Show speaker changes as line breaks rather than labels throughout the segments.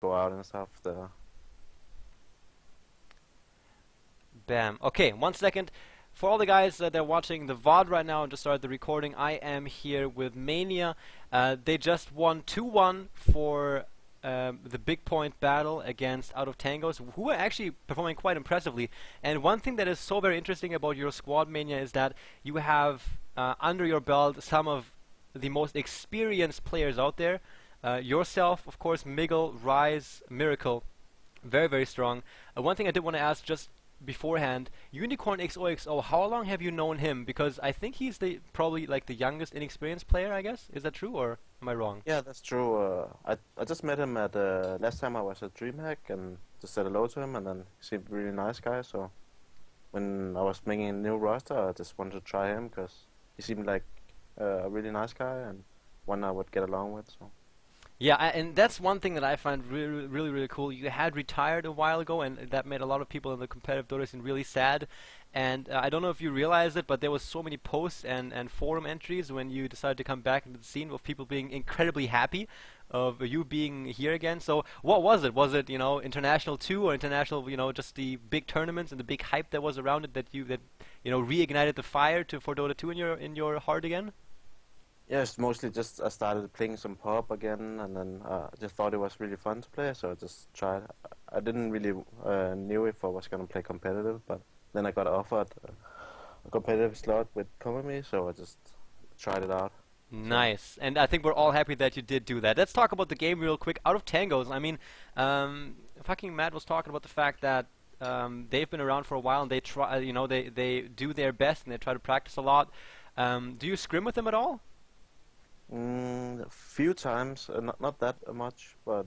go out and stuff. The
Bam. Okay, 1 second. For all the guys that are watching the VOD right now and just started the recording, I am here with Mania. They just won 2-1 for the big point battle against Out of Tangos, who are actually performing quite impressively. And one thing that is so very interesting about your squad, Mania, is that you have under your belt some of the most experienced players out there. Yourself, of course, Miggle, Rise, Miracle, very, very strong. One thing I did want to ask just beforehand, Unicorn XOXO, how long have you known him? Because I think he's the probably like the youngest inexperienced player, I guess. Is that true or am I wrong?
Yeah, that's true. I just met him at last time I was at DreamHack and just said hello to him, and then he seemed really nice guy. So when I was making a new roster, I just wanted to try him because he seemed like a really nice guy and one I would get along with. So
Yeah, and that's one thing that I find really, really, really cool. You had retired a while ago, and that made a lot of people in the competitive Dota scene really sad. And I don't know if you realized it, but there was so many posts and forum entries when you decided to come back into the scene of people being incredibly happy of you being here again. So what was it? Was it, international 2 or international, just the big tournaments and the big hype that was around it that reignited the fire for Dota 2 in your heart again?
yeah, it's mostly just I started playing some pop again, and then I just thought it was really fun to play, so I just tried. I didn't really knew if I was gonna play competitive, but then I got offered a competitive slot with Komami, so I just tried it out. So
Nice. And I think we're all happy that you did do that. Let's talk about the game real quick. Out of Tangos, I mean, fucking Matt was talking about the fact that they've been around for a while and they try, they do their best and they try to practice a lot. Do you scrim with them at all?
a few times, not that much, but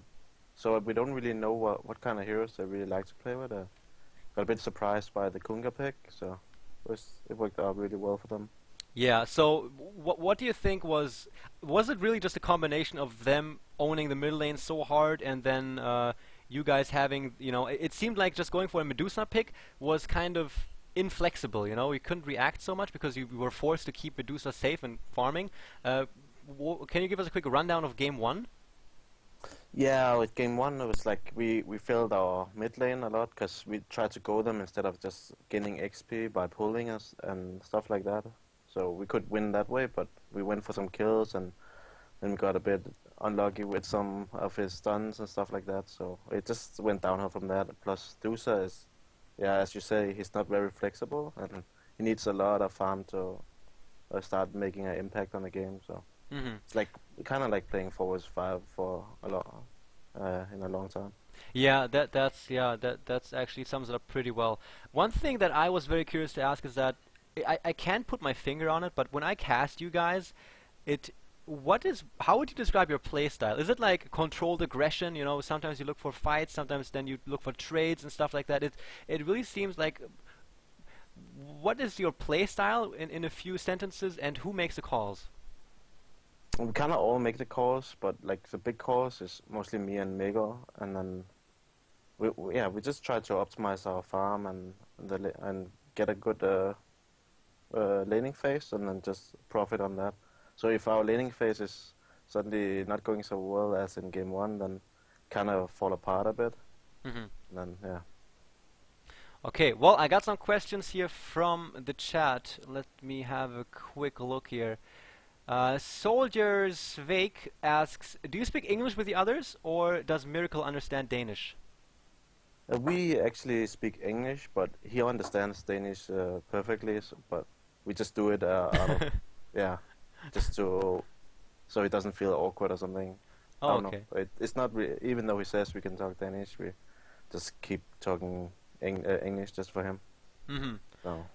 so we don't really know what kind of heroes they really like to play with. Got a bit surprised by the Kunga pick, so it worked out really well for them.
Yeah. So what do you think was it really just a combination of them owning the middle lane so hard and then you guys having it seemed like just going for a Medusa pick was kind of inflexible. You couldn't react so much because you were forced to keep Medusa safe and farming. Uh, can you give us a quick rundown of game one?
Yeah, with game one, it was like we filled our mid lane a lot because we tried to go them instead of just gaining XP by pulling us and stuff like that. So we could win that way, but we went for some kills and then we got a bit unlucky with some of his stuns and stuff like that. So it just went downhill from that. Plus, Dusa is, yeah, as you say, he's not very flexible and he needs a lot of farm to start making an impact on the game. So
Hmm.
it's like kind of like playing forwards five for a lot in a long time.
Yeah, that's actually sums it up pretty well. One thing that I was very curious to ask is that I can't put my finger on it, but when I cast you guys, it how would you describe your play style? Is it like controlled aggression? Sometimes you look for fights, sometimes then you look for trades and stuff like that. It really seems like what is your play style in a few sentences, and who makes the calls?
We kind of all make the calls, but like the big calls is mostly me and Mego, and then yeah, we just try to optimize our farm and get a good laning phase, and then just profit on that. So if our laning phase is suddenly not going so well as in game one, then kind of fall apart a bit.
Hmm.
And then yeah,
Okay, well, I got some questions here from the chat. Let me have a quick look here. Soldiers Vake asks, do you speak English with the others, or does Miracle understand Danish?
we actually speak English, but he understands Danish perfectly. But we just do it out of yeah, just to so he doesn't feel awkward or something. I
Oh,
don't know.
okay.
It's not even though he says we can talk Danish, we just keep talking English just for him.
Mm-hmm.
So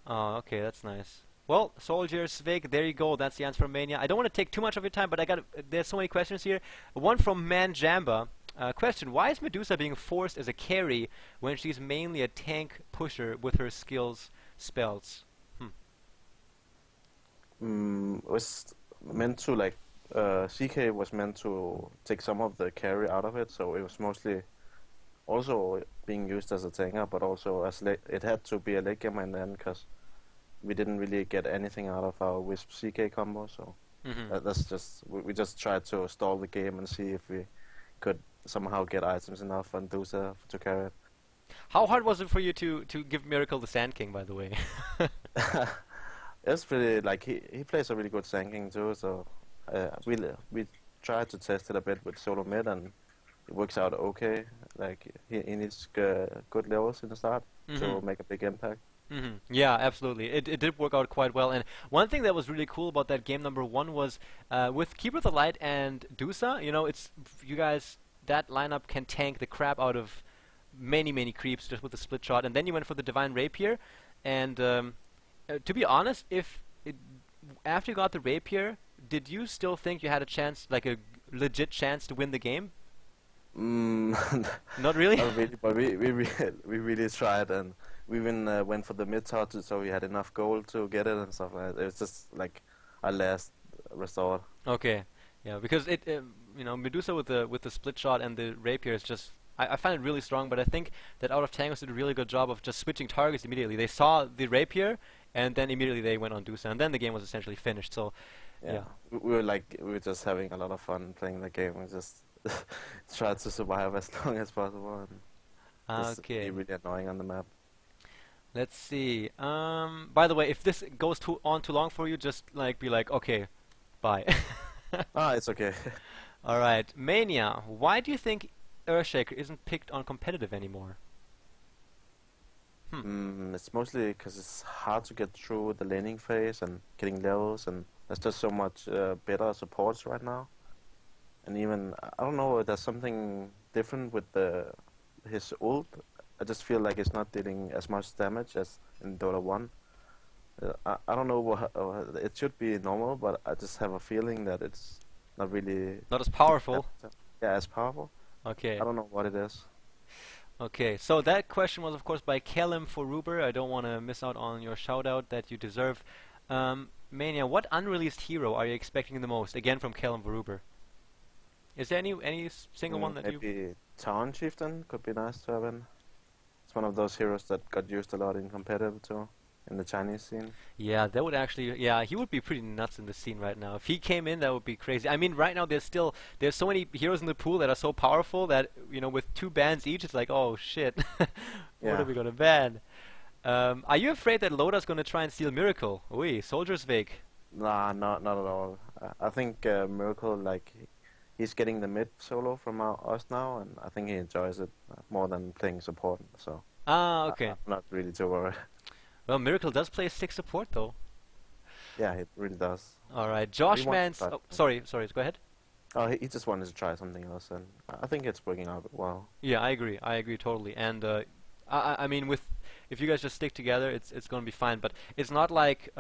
Oh, okay, that's nice. Well, Soldiers Vake, there you go. That's the answer from Mania. I don't want to take too much of your time, but there's so many questions here. One from Manjamba. Question: why is Medusa being forced as a carry when she's mainly a tank pusher with her skills spells? Hmm.
it was meant to like CK was meant to take some of the carry out of it, so it was mostly also being used as a tanker, but also it had to be a late gamer in the end because we didn't really get anything out of our Wisp CK combo. So
Mm-hmm.
that's just we just tried to stall the game and see if we could somehow get items enough on Medusa to carry it.
How hard was it for you to give Miracle the Sand King, by the way?
It's pretty like he plays a really good Sand King too, so we tried to test it a bit with solo mid and it works out okay. Like he needs good levels in the start to make a big impact.
Yeah, absolutely. It did work out quite well. And one thing that was really cool about that game number one was with Keeper of the Light and Dusa, you know, it's you guys that lineup can tank the crap out of many creeps just with the split shot. And then you went for the Divine Rapier. And to be honest, after you got the Rapier, did you still think you had a chance, like a legit chance to win the game? Not really?
Not really, but we really tried, and we even went for the mid tower so we had enough gold to get it and stuff like that. It was just like our last resort.
Okay, yeah, because you know, Medusa with the split shot and the rapier is just. I find it really strong, but I think that Out of Tangos did a really good job of just switching targets immediately. They saw the rapier, and then immediately they went on Dusa, and then the game was essentially finished. So, yeah.
We were just having a lot of fun playing the game. We just tried to survive as long as possible. And just
Okay.
be really annoying on the map.
Let's see. By the way, if this goes too long for you, just like be like, okay, bye.
It's okay.
All right, Mania. Why do you think Earthshaker isn't picked on competitive anymore?
It's mostly because it's hard to get through the laning phase and getting levels, and there's just so much better supports right now. And even I don't know, there's something different with his ult. I just feel like it's not dealing as much damage as in Dota 1. I don't know it should be normal, but I just have a feeling that it's not really
Not as powerful.
as powerful.
Okay.
I don't know what it is.
Okay, so that question was of course by Kellum for Ruber. I don't want to miss out on your shout out that you deserve. Mania, what unreleased hero are you expecting the most? Again from Kellum for Ruber. Is there any single one that you...
Maybe Town Chieftain could be nice to have in. It's one of those heroes that got used a lot in competitive too, in the Chinese scene.
Yeah, that would actually... Yeah, he would be pretty nuts in the scene right now. If he came in, that would be crazy. I mean, right now there's so many heroes in the pool that are so powerful that, you know, with 2 bans each, it's like, oh shit, what are we gonna ban? Are you afraid that Loda's gonna try and steal Miracle? Oi, Soldier's Vig.
Nah, not at all. I think Miracle, like, he's getting the mid solo from us now, and I think he enjoys it more than playing support. So
Okay.
I'm not really too worried.
Well, Miracle does play 6 support though.
Yeah, it really does.
Alright, Josh
He wants
Mans...
to try
Oh, sorry, go ahead.
Oh, he just wanted to try something else, and I think it's working out well.
Yeah, I agree totally. And I mean, if you guys just stick together, it's gonna be fine. But it's not like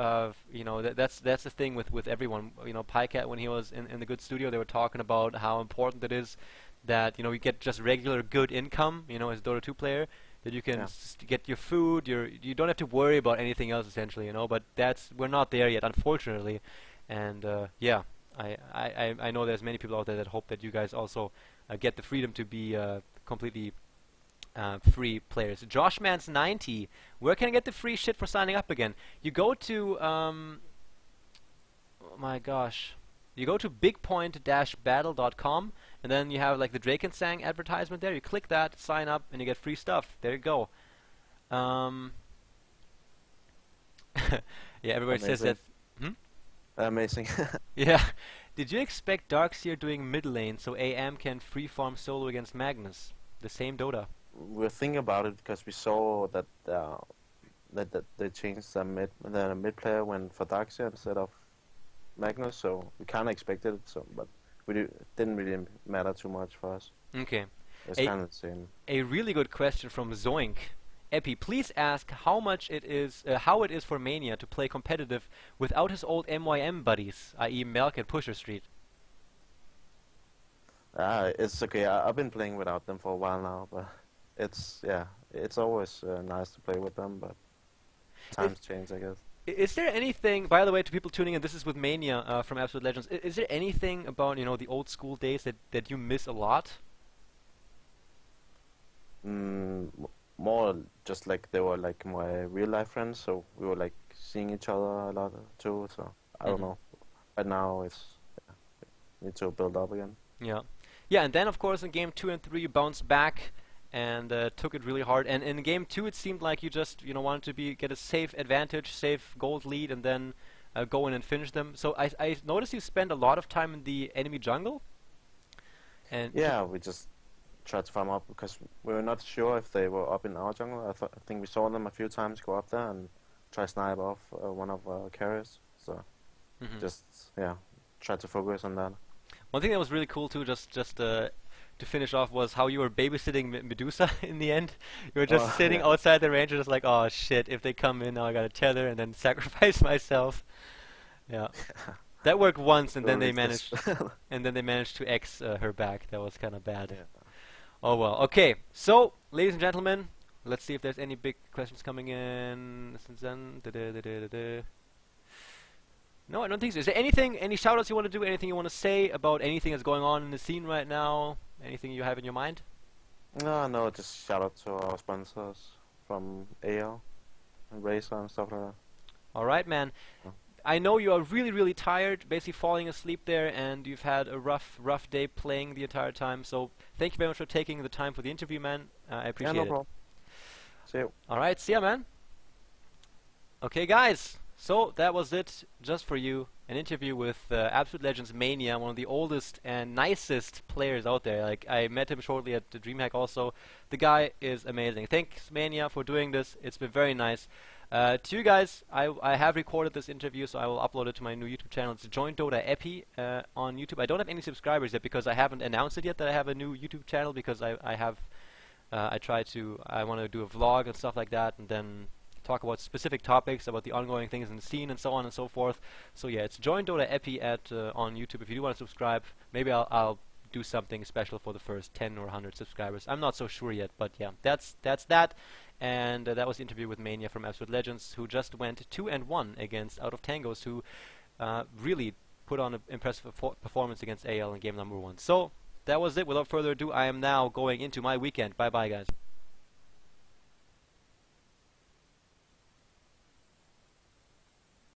you know, that's the thing with everyone. You know, Pycat, when he was in the good studio, they were talking about how important it is that, you know, you get just regular good income, you know, as a Dota 2 player, that you can get your food, you don't have to worry about anything else essentially, you know. But we're not there yet, unfortunately. And yeah, I know there's many people out there that hope that you guys also get the freedom to be completely free players. Joshmans90, where can I get the free shit for signing up again? You go to oh my gosh, you go to bigpoint-battle.com, and then you have like the Drakensang advertisement there. You click that, sign up, and you get free stuff. There you go. Yeah, everybody says that.
Amazing.
Yeah. Did you expect Darkseer doing mid lane so AM can free farm solo against Magnus? The same Dota.
We're thinking about it because we saw that that they changed the mid player went for Darkseer instead of Magnus, so we kind of expected it. So, but it didn't really matter too much for us.
Okay.
It's kind of the same.
A really good question from Zoink. Epi, please ask how it is for Mania to play competitive without his old MYM buddies, i.e. Melk and Pusher Street.
It's okay. I've been playing without them for a while now, but it's always nice to play with them, but times change, I guess.
Is there anything, by the way, to people tuning in, this is with Mania from Absolute Legends, is there anything about, you know, the old school days that you miss a lot?
More just like they were like my real life friends, so we were like seeing each other a lot too, so I don't know. But now it's need to build up again.
Yeah. Yeah, and then of course in game 2 and 3 you bounced back and took it really hard. And in game 2 it seemed like you just wanted to get a safe advantage, safe gold lead, and then go in and finish them. So I noticed you spend a lot of time in the enemy jungle. And
Yeah, we just tried to farm up because we were not sure if they were up in our jungle. I think we saw them a few times go up there and try snipe off one of our carriers. So just try to focus on that.
one thing that was really cool too, just to finish off, was how you were babysitting Medusa in the end. You were just sitting outside the range, just like, oh shit, if they come in now I gotta tether and then sacrifice myself. Yeah. That worked once, and then they managed, to X her back. That was kind of bad.
Yeah.
Oh well. Okay. So, ladies and gentlemen, let's see if there's any big questions coming in. No, I don't think so. Is there any shoutouts you want to do? Anything you want to say about anything that's going on in the scene right now? Anything you have in your mind?
No, just shout out to our sponsors from AL and Razer and stuff like that.
All right, man.
Yeah.
I know you are really, really tired, basically falling asleep there, and you've had a rough day playing the entire time. So thank you very much for taking the time for the interview, man. I appreciate
no
it.
problem. See you.
All right, see ya, man. Okay, guys. So that was it, just for you. An interview with Absolute Legends Mania, one of the oldest and nicest players out there. Like, I met him shortly at the DreamHack also. The guy is amazing. Thanks, Mania, for doing this. It's been very nice. To you guys, I have recorded this interview, so I will upload it to my new YouTube channel. It's Join DotA Epi on YouTube. I don't have any subscribers yet because I haven't announced it yet that I have a new YouTube channel, because I want to do a vlog and stuff like that, and then talk about specific topics, about the ongoing things in the scene and so on and so forth. So yeah, it's Join DotA Epi on YouTube. If you do want to subscribe, maybe I'll do something special for the first 10 or 100 subscribers. I'm not so sure yet, but yeah, that's that. And that was the interview with Mania from Absolute Legends, who just went 2-1 against Out of Tangos, who really put on an impressive performance against AL in game number 1. So that was it. Without further ado, I am now going into my weekend. Bye bye, guys.